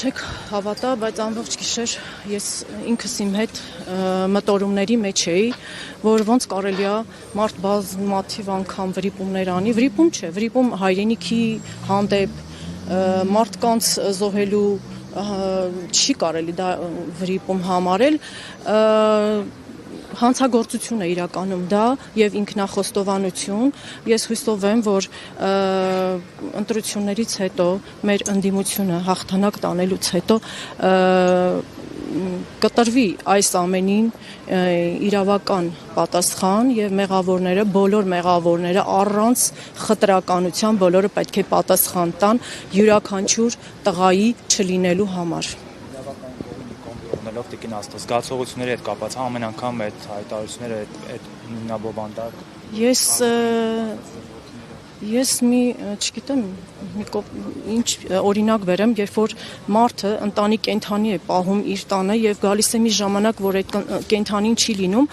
Չեք հավատա, բայց ամբողջ գիշեր ես ինքս իմ հետ մտորումների մեջ էի, որ ոնց կարելի է մարդ բազմաթիվ անգամ վրիպումներ անի, վրիպում չէ, վրիպում հայրենիքի հանդեպ մարդկանց զոհելու չի կարելի դա վրիպում համարել, հանցագործություն է իրականում դա եւ ինքնախոստովանություն, ես հույսով եմ, որ ընտրություններից հետո մեր ընդդիմությունը հաղթանակ տանելուց հետո կտրվի այս ամենին իրավական պատասխան եւ մեղավորները, բոլոր մեղավորները առանց խտրականության բոլորը պետք է պատասխան տան յուրաքանչյուր տղայի չլինելու համար։ Տիկին Աստված, զգացողությունների հետ կապված ամեն անգամ այդ հայտարարությունները այդ նույնաբովանդակ։ Ես մի, չգիտեմ, ինչ օրինակ բերեմ, երբ որ մարդը ընտանի կենդանի է պահում իր տանը եւ գալիս է մի ժամանակ, որ այդ կենդանին չի լինում,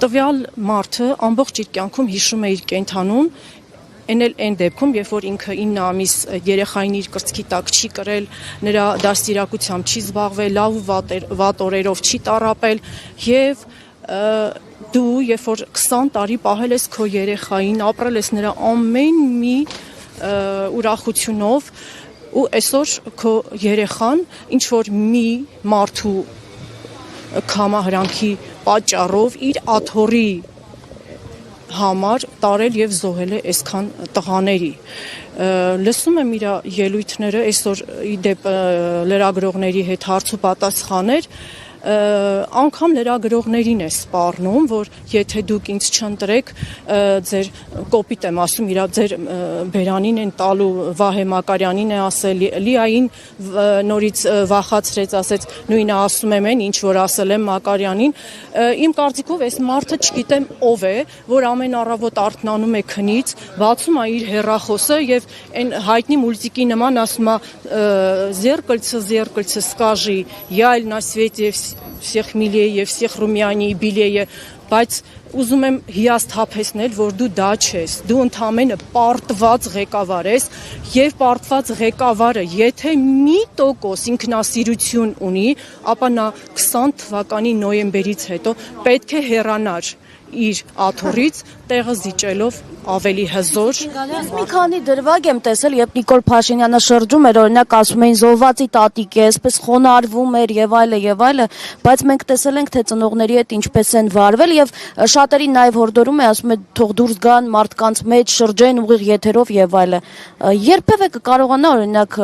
տվյալ մարդը ամբողջ իր կյանքում հիշում է իր կենդանուն, այն դեպքում, երբ որ ինքը 9 ամիս երեխային իր կրծքի տակ չի կրել, նրա դաստիարակությամբ չի զբաղվել, լավ ու վատ օրերով չի տառապել եւ դու, երբ որ 20 տարի պահել ես քո երեխային, ապրել ես նրա ամեն մի ուրախությունով ու այսօր քո երեխան ինչ որ մի մարդու կամահրանքի պատճառով իր աթոռի համար տարել եւ զոհել է այսքան տղաների։ Լսում եմ իր ելույթները այսօր իդեպ լրագրողների հետ հարց ու պատասխաներ, անգամ լրագրողներին է սպառնում, որ եթե դուք ինձ չընտրեք, ձեր կոպիտ եմ ասում, իր ձեր բերանին են տալու, Վահե Մակարյանին է ասել, Լիային նորից վախացրեց, ասեց նույնը ասում եմ այն, ինչ որ ասել եմ Մակարյանին, իմ կարծիքով այս մարդը չգիտեմ ով է, որ ամեն առավոտ արթնանում է քնից, բացում է իր հեռախոսը եւ այն հայտնի մուլտիկի նման ասում է зеркальце, скажи, я на свете всех милее, всех румянее, белее, բայց ուզում եմ հիասթափեցնել, որ դու դա չես, դու ընդամենը պարտված ղեկավար ես եւ պարտված ղեկավարը, եթե մի տոկոս ինքնասիրություն ունի, ապա նա 20 թվականի նոյեմբերից հետո պետք է հեռանար իր աթոռից տեղը զիջելով ավելի հզոր։ Մի քանի դրվագ եմ տեսել, երբ Նիկոլ Փաշինյանը շրջում էր, օրինակ ասում էին զոհվածի տատիկ է, այսպես խոնարհվում էր եւ այլը, բայց մենք տեսել ենք, թե ծնողների հետ ինչպես են վարվել եւ շատերին նաեւ հորդորում է, ասում է թող դուրս գան մարդկանց մեջ, շրջեն ուղիղ եթերով եւ այլը։ Երբևէ կկարողանա օրինակ